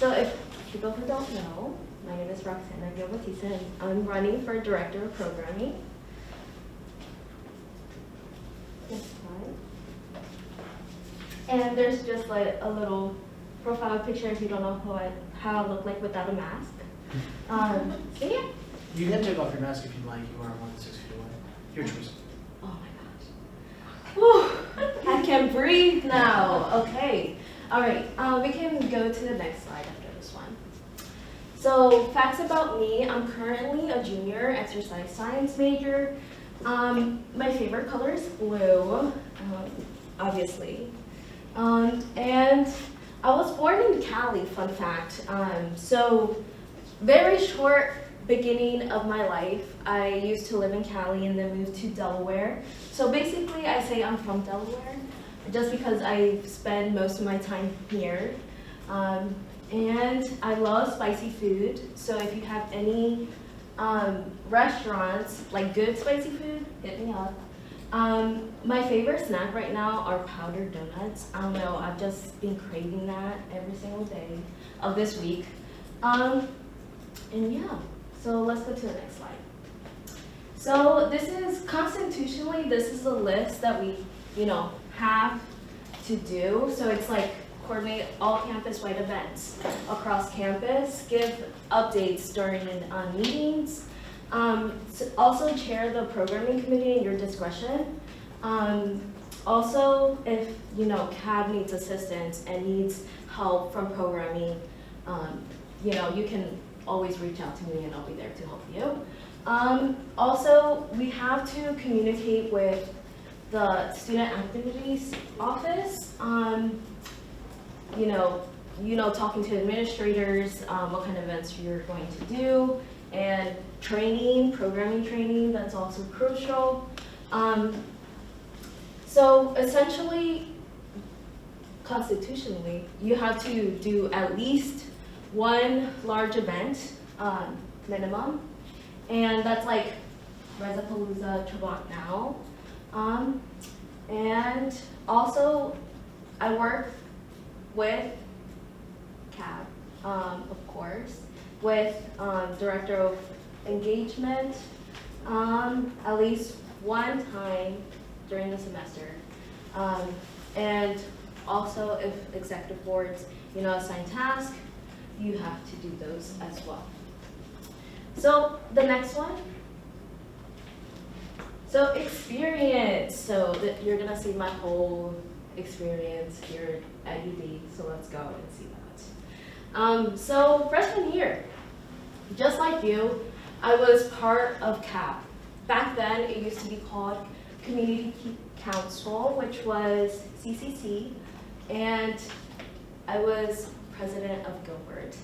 So if people who don't know, my name is Roxana Gil-Bautista, and I'm running for Director of Programming. Next slide. And there's just like a little profile picture if you don't know how I look like without a mask. So yeah. You can take off your mask if you like. You are more than 6 feet away. Your choice. Oh my gosh. Whew. I can breathe now. Okay. All right. We can go to the next slide after this one. So facts about me. I'm currently a junior exercise science major. My favorite color is blue, obviously. And I was born in Cali, fun fact. So very short beginning of my life. I used to live in Cali and then moved to Delaware. So basically I say I'm from Delaware just because I spend most of my time here. And I love spicy food. So if you have any restaurants, like good spicy food, hit me up. My favorite snack right now are powdered donuts. I don't know, I've just been craving that every single day of this week. And yeah, so let's go to the next slide. So this is, constitutionally, this is a list that we, have to do. So it's like coordinate all campus-wide events across campus, give updates during meetings, also chair the programming committee in your discretion. Also, if CAB needs assistance and needs help from programming, you can always reach out to me and I'll be there to help you. Also, we have to communicate with the student activities office. Talking to administrators, what kind of events you're going to do, and training, programming training, that's also crucial. So essentially, constitutionally, you have to do at least one large event, minimum, and that's like Resapalooza, Trabant Now. And also, I work with CAB, of course, with Director of Engagement at least one time during the semester. And also if executive boards, assign tasks, you have to do those as well. So the next one. So experience. So you're gonna see my whole experience here at UD. So let's go and see that. So freshman year, just like you, I was part of CAB. Back then, it used to be called Community Council, which was CCC, and I was president of Gilbert.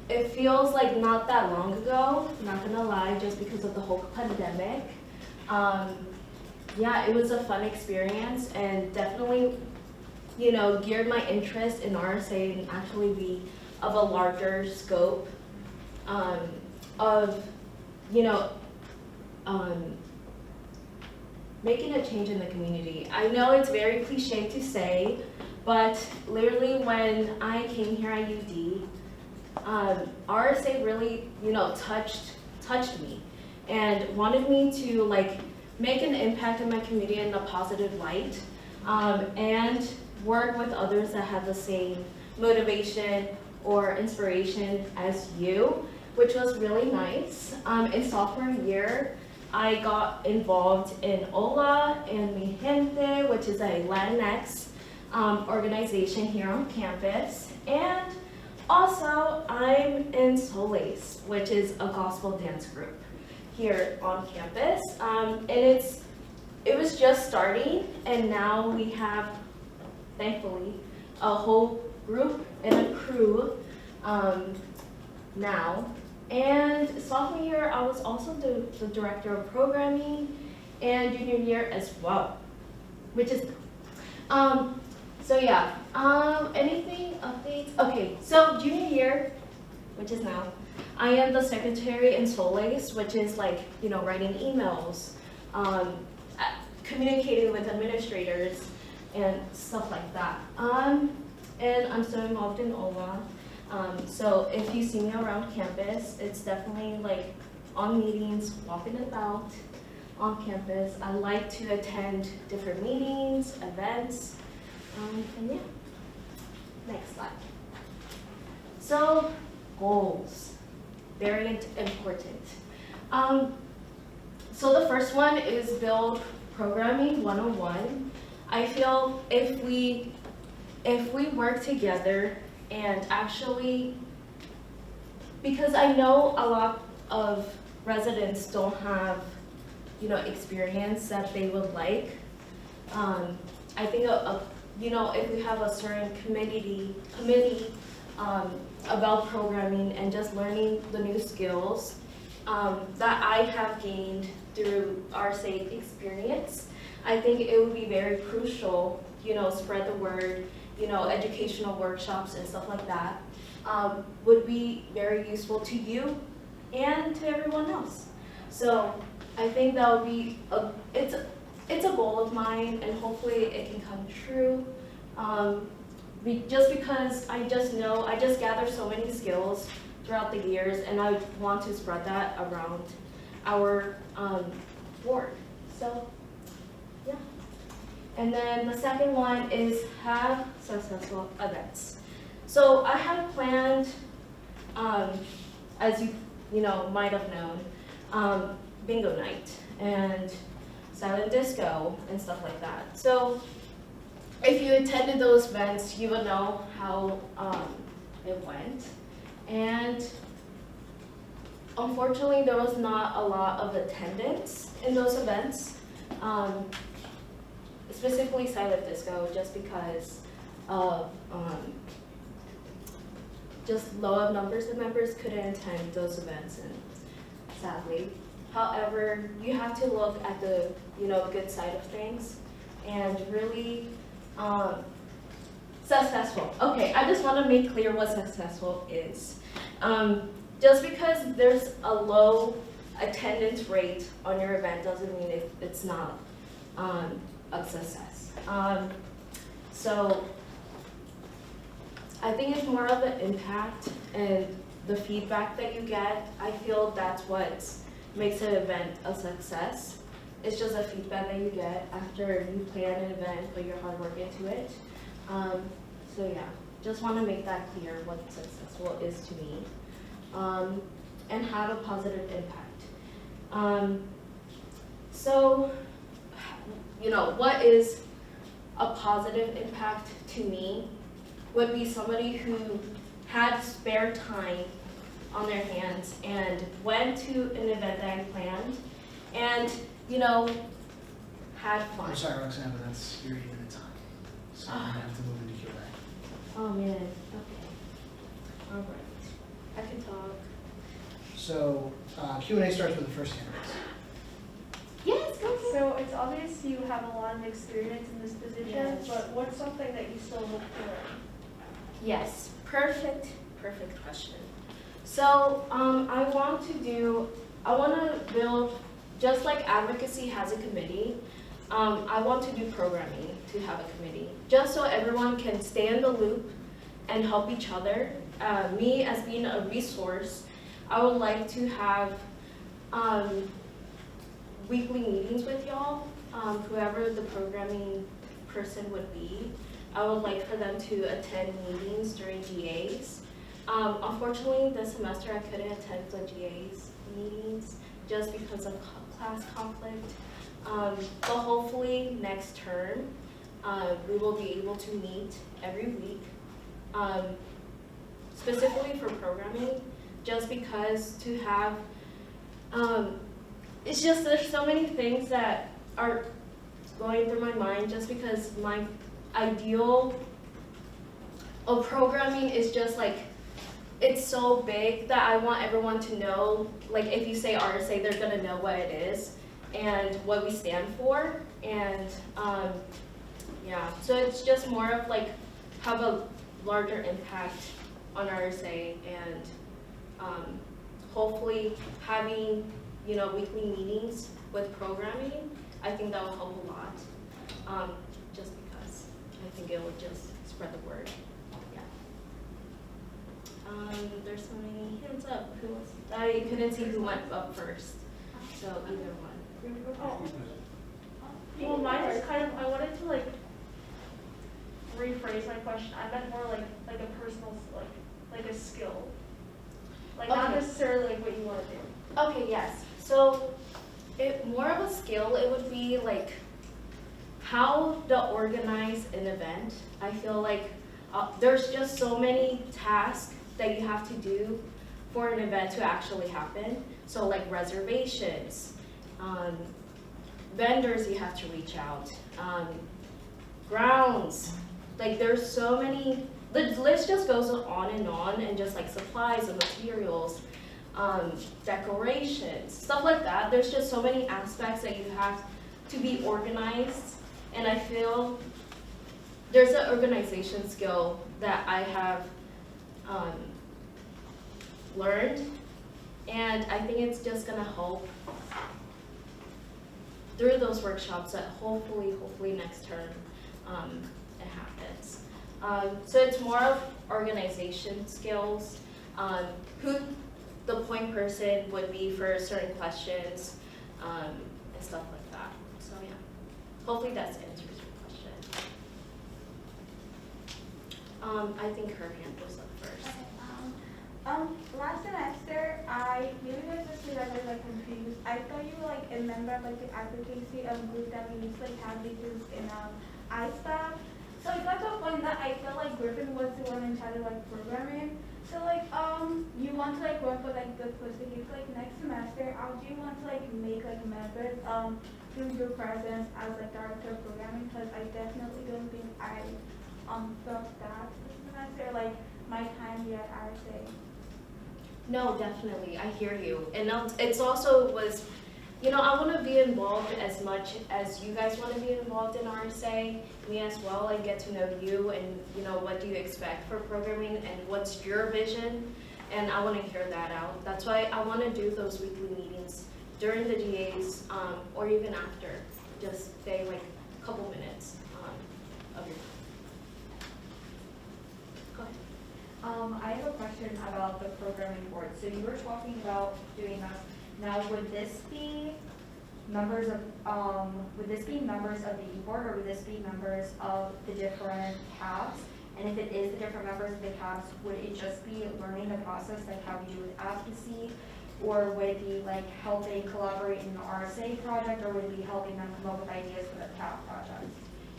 It feels like not that long ago, not gonna lie, just because of the whole pandemic. Yeah, it was a fun experience and definitely, geared my interest in RSA and actually be of a larger scope of, making a change in the community. I know it's very cliche to say, but literally when I came here at UD, RSA really, touched me and wanted me to make an impact in my community in a positive light, and work with others that have the same motivation or inspiration as you, which was really nice. In sophomore year, I got involved in OLA and Mi Gente, which is a Latinx organization here on campus. And also, I'm in Soles, which is a gospel dance group here on campus. And it was just starting, and now we have, thankfully, a whole group and a crew now. And sophomore year, I was also the director of programming, and junior year as well, which is so yeah. Anything updates? Okay, so junior year, which is now, I am the secretary in Soles, which is writing emails, communicating with administrators, and stuff like that. and I'm still involved in OLA. So if you see me around campus, it's definitely like on meetings, walking about on campus. I like to attend different meetings, events, and yeah. Next slide. So goals, very important. So the first one is build programming 101. I feel if we work together and actually, because I know a lot of residents don't have, experience that they would like. I think if we have a certain committee about programming and just learning the new skills that I have gained through RSA experience, I think it would be very crucial, spread the word, educational workshops and stuff like that would be very useful to you and to everyone else. So I think that would be it's a goal of mine, and hopefully it can come true. Just because I just gathered so many skills throughout the years, and I want to spread that around our board. So, yeah. And then the second one is have successful events. So I have planned, as you might have known, bingo night and silent disco and stuff like that. So if you attended those events, you would know how it went. And unfortunately, there was not a lot of attendance in those events, specifically silent disco, just because of just low numbers of members couldn't attend those events, and sadly. However, you have to look at the good side of things and really successful. Okay, I just want to make clear what successful is. Just because there's a low attendance rate on your event doesn't mean it's not a success. So I think it's more of an impact and the feedback that you get. I feel that's what makes an event a success. It's just a feedback that you get after you plan an event, put your hard work into it. So yeah, just want to make that clear what successful is to me, and have a positive impact. So, what is a positive impact to me would be somebody who had spare time on their hands and went to an event that I planned and, had fun. I'm sorry, Roxana, but that's your 8 minute time. So I'm gonna have to move into Q&A. Oh man, okay. All right, I can talk. So Q&A starts with the first hand raise. Yes, go for it. So it's obvious you have a lot of experience in this position, Yes. but what's something that you still look for? Yes, perfect question. So I want to build, just like advocacy has a committee, I want to do programming to have a committee, just so everyone can stay in the loop and help each other. Me as being a resource, I would like to have weekly meetings with y'all, whoever the programming person would be. I would like for them to attend meetings during GAs. Unfortunately, this semester I couldn't attend the GAs meetings just because of class conflict. But hopefully next term, we will be able to meet every week, specifically for programming, just because to have, it's just there's so many things that are going through my mind, just because my ideal of programming is just like, it's so big that I want everyone to know, like if you say RSA, they're gonna know what it is and what we stand for. And yeah, so it's just more of like have a larger impact on RSA, and hopefully having weekly meetings with programming, I think that will help a lot, just because I think it will just spread the word. there's so many hands up. Who was? I couldn't see who went up first. So either one. Oh. Well, mine is kind of, I wanted to like rephrase my question. I meant more like a personal, like a skill. Like not Okay. necessarily like what you want to do. Okay, yes. So more of a skill, it would be like how to organize an event. I feel like there's just so many tasks that you have to do for an event to actually happen. So like reservations, vendors you have to reach out, grounds, like there's so many, the list just goes on and just like supplies and materials, decorations, stuff like that. There's just so many aspects that you have to be organized, and I feel there's an organization skill that I have learned, and I think it's just gonna help through those workshops that hopefully next term it happens. So it's more of organization skills, who the point person would be for certain questions, and stuff like that. So yeah, hopefully that answers your question. I think her hand was up first. Okay, last semester, I really was just like confused. I thought you were like a member of like the advocacy group that we used to like have because in iStaff. So it got to a point that I felt like Griffin was the one in charge of like programming. So like you want to like work with like the specific like next semester, how do you want to like make like members through your presence as like director of programming? Because I definitely don't think I felt that this semester, like my time here at RSA. No, definitely, I hear you. And it's also was, you know, I want to be involved as much as you guys want to be involved in RSA, me as well, and get to know you and, you know, what do you expect for programming and what's your vision, and I want to hear that out. That's why I want to do those weekly meetings during the GAs, or even after, just stay like a couple minutes of your time. Go ahead. I have a question about the programming board. So you were talking about doing that. Now, would this be members of the e-board, or would this be members of the different cabs? And if it is the different members of the cabs, would it just be learning the process like how we do with advocacy? Or would it be like helping collaborate in the RSA project, or would it be helping them come up with ideas for the cab project?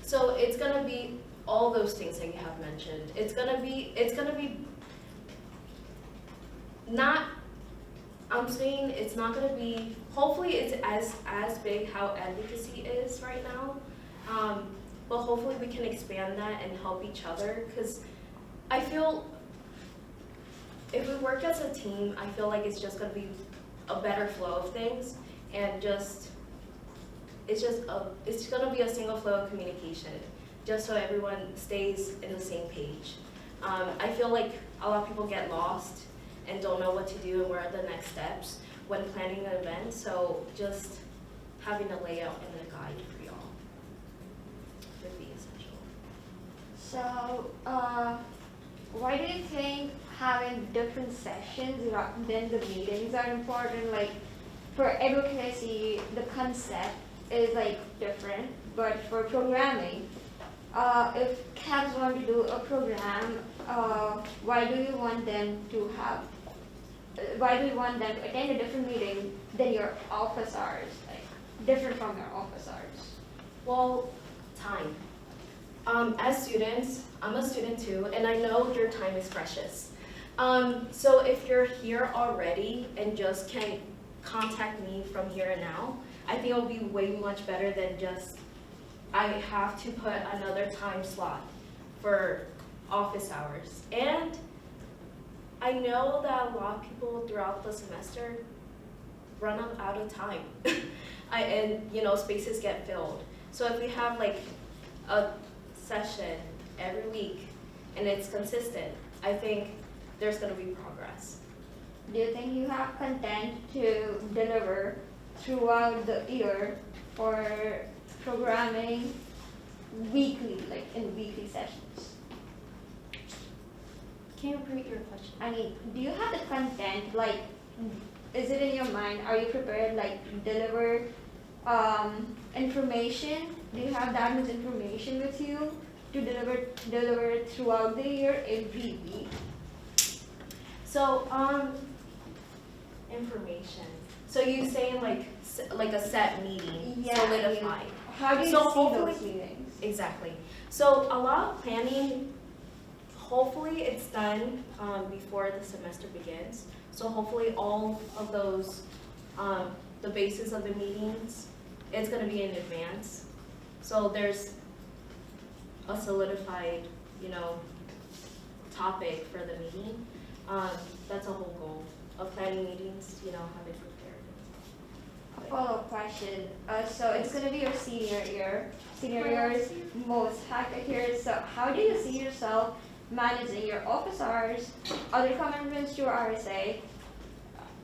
So it's gonna be all those things that you have mentioned. It's gonna be not, I'm saying it's not gonna be, hopefully it's as big how advocacy is right now, but hopefully we can expand that and help each other, because I feel if we work as a team, I feel like it's just gonna be a better flow of things, and it's gonna be a single flow of communication, just so everyone stays in the same page. I feel like a lot of people get lost and don't know what to do and where are the next steps when planning an event, so just having a layout and a guide for y'all would be essential. So, why do you think having different sessions rather than the meetings are important? Like, for advocacy, the concept is like different, but for programming, if cabs want to do a program, why do you want them to attend a different meeting than your office hours, like different from your office hours? Well, time. As students, I'm a student too, and I know your time is precious. So if you're here already and just can contact me from here and now, I think it'll be way much better than just, I have to put another time slot for office hours. And I know that a lot of people throughout the semester run out of time. And you know, spaces get filled. So if we have like a session every week and it's consistent, I think there's gonna be progress. Do you think you have content to deliver throughout the year for programming weekly, like in weekly sessions? Can you repeat your question? I mean, do you have the content, like, is it in your mind, are you prepared, like, deliver, information? Do you have that much information with you to deliver it throughout the year, every week? So, information. So you saying like a set meeting, Yeah, solidified. How do you So see hopefully- those meetings? Exactly. So a lot of planning, hopefully it's done before the semester begins. So hopefully all of those, the basis of the meetings, it's gonna be in advance. So there's a solidified, topic for the meeting. That's a whole goal of planning meetings, have it prepared. A follow-up question. So it's gonna be your senior year. Senior year is most hectic year. So how do you see yourself managing your office hours, other commitments to RSA,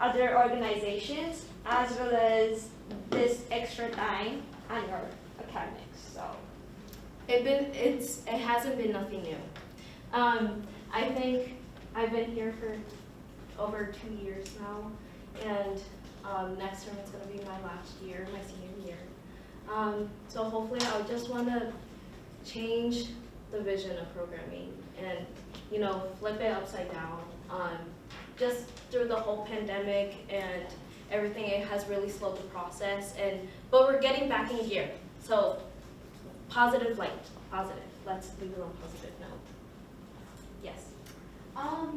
other organizations, as well as this extra time and your academics? So It hasn't been nothing new. I think I've been here for over 2 years now, and next term it's gonna be my last year, my senior year. So hopefully I just wanna change the vision of programming and, flip it upside down. Just through the whole pandemic and everything, it has really slowed the process, but we're getting back in gear. So positive light, positive. Let's leave it on positive note. Yes.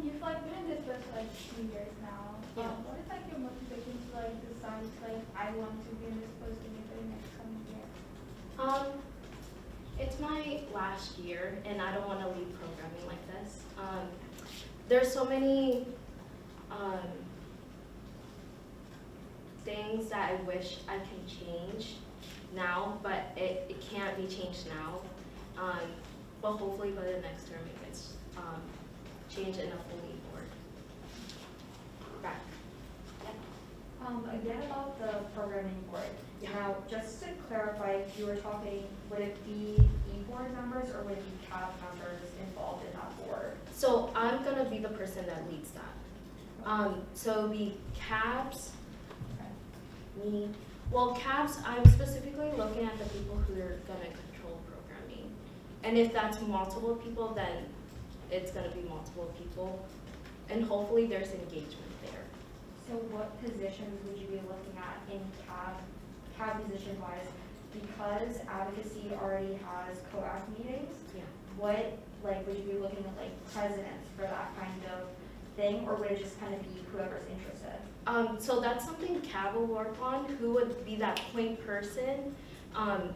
You've like been in this for like 2 years now. Yeah. What is like your motivation to like decide like I want to be in this position for the next coming year? It's my last year, and I don't want to leave programming like this. There's so many things that I wish I can change now, but it can't be changed now. But hopefully by the next term it gets changed in a fully board. Back. Again about the programming board. Yeah. Now, just to clarify, you were talking, would it be e-board members or would it be CAB members involved in that board? So I'm gonna be the person that leads that. So it'll be cabs, me. Well, cabs, I'm specifically looking at the people who are gonna control programming. And if that's multiple people, then it's gonna be multiple people. And hopefully there's engagement there. So what positions would you be looking at in CAB position wise? Because advocacy already has COAC meetings, Yeah. what, would you be looking at presidents for that kind of thing, or would it just kind of be whoever's interested? So that's something CAB will work on, who would be that point person, and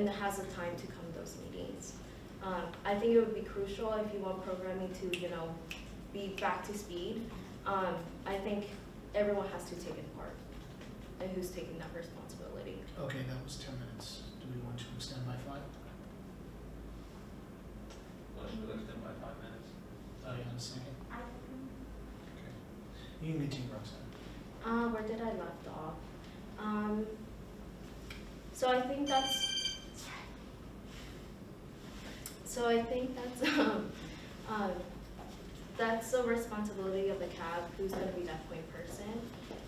has the time to come to those meetings. I think it would be crucial if you want programming to, be back to speed. I think everyone has to take it part, and who's taking that responsibility. Okay, that was 10 minutes. Do we want to extend by 5? Motion to extend by 5 minutes. Are you on the same? I Okay. You can continue, Roxana. Where did I left off? So I think that's. So I think that's the responsibility of the CAB, who's going to be that point person.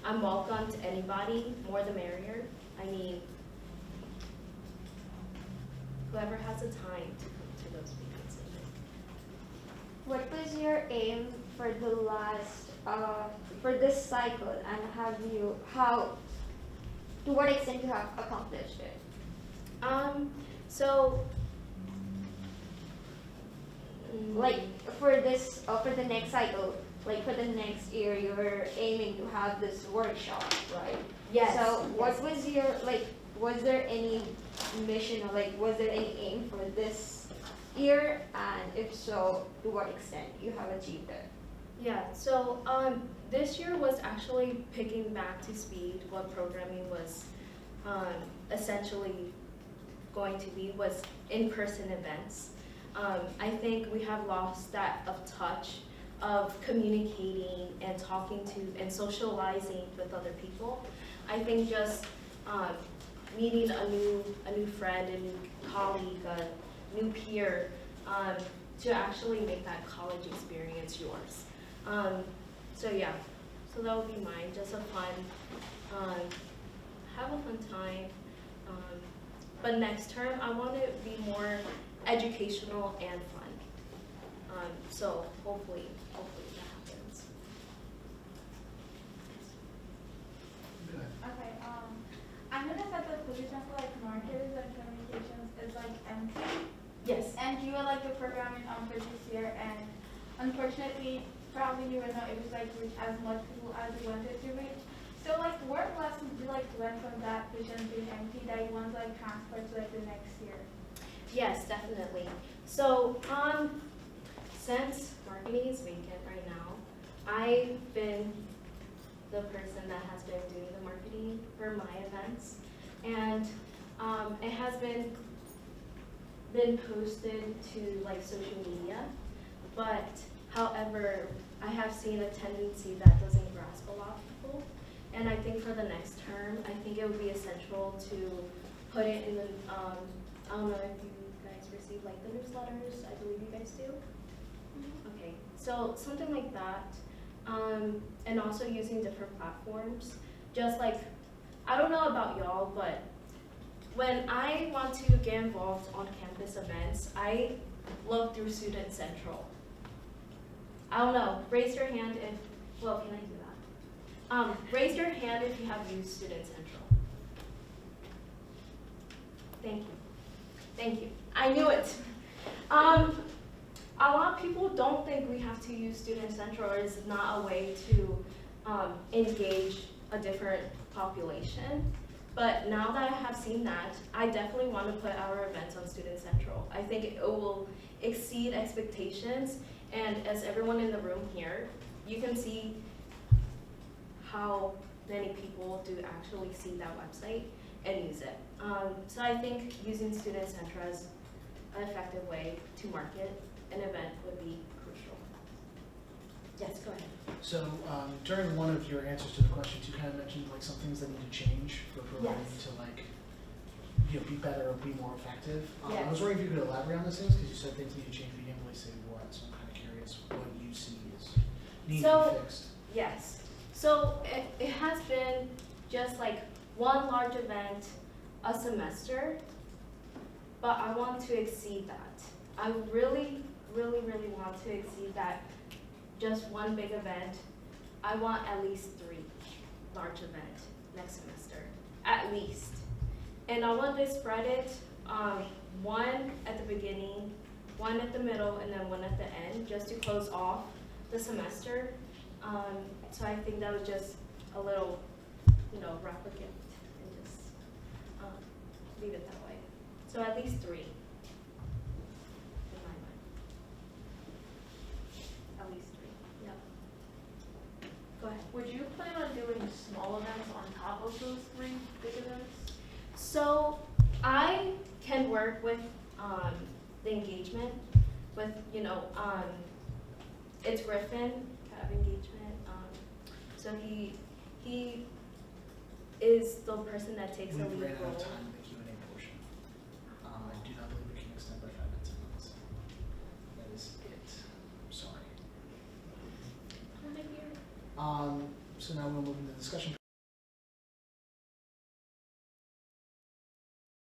I'm welcome to anybody, more the merrier. I mean, whoever has the time to come to those meetings. what was your aim for the last, for this cycle, and to what extent you have accomplished it? So. Like for the next cycle, like for the next year, you're aiming to have this workshop, right? Yes. So what yes. was your, was there any mission or was there any aim for this year? And if so, to what extent you have achieved it? Yeah, so this year was actually picking back to speed what programming was essentially going to be, was in-person events. I think we have lost that of touch of communicating and talking to and socializing with other people. I think just meeting a new friend, a new colleague, a new peer, to actually make that college experience yours. So yeah, so that would be mine, just a fun, have a fun time. But next term, I want it to be more educational and fun. So hopefully that happens. Good. Okay, I'm gonna set the position for like marketers and communications is like empty. Yes. And you were like the programming for this year, and unfortunately, probably you were not able to like reach as much people as you wanted to reach. So like what lessons do you like learn from that position being empty that you want to like transfer to like the next year? Yes, definitely. So, since marketing is vacant right now, I've been the person that has been doing the marketing for my events, and it has been posted to like social media, but however, I have seen a tendency that doesn't grasp a lot of people, and I think for the next term, I think it would be essential to put it in the, I don't know if you guys receive like the newsletters, I believe you guys do. Okay, so something like that, and also using different platforms, just like, I don't know about y'all, but when I want to get involved on campus events, I look through Student Central. I don't know, raise your hand if, well, can I do that? Raise your hand if you have used Student Central. Thank you. Thank you. I knew it. A lot of people don't think we have to use Student Central, or it's not a way to engage a different population. But now that I have seen that, I definitely want to put our events on Student Central. I think it will exceed expectations, and as everyone in the room here, you can see how many people do actually see that website and use it. So I think using Student Central as an effective way to market an event would be crucial. Yes, go ahead. So during one of your answers to the questions, you kind of mentioned like some things that need to change for programming Yes. to like, you know, be better or be more effective. I Yes. was wondering if you could elaborate on those things, because you said things need to change, but you didn't really say what. So I'm kind of curious what you see as needing to So- be fixed. Yes. So it has been just like one large event a semester, but I want to exceed that. I really, really, really want to exceed that. Just one big event. I want at least 3 large events next semester, at least. And I want to spread it, one at the beginning, one at the middle, and then one at the end, just to close off the semester. So I think that was just a little, you know, wrap a gift and just leave it that way. So at least 3, in my mind. At least 3, yeah. Go ahead. Would you plan on doing small events on top of those 3 big events? So I can work with the engagement with, you know, it's Griffin, kind of engagement. So he is the person that takes the We lead ran out role. of time in the Q&A portion. I do not believe we can extend by 5 minutes on this. That is it. I'm sorry. So now we'll move into the discussion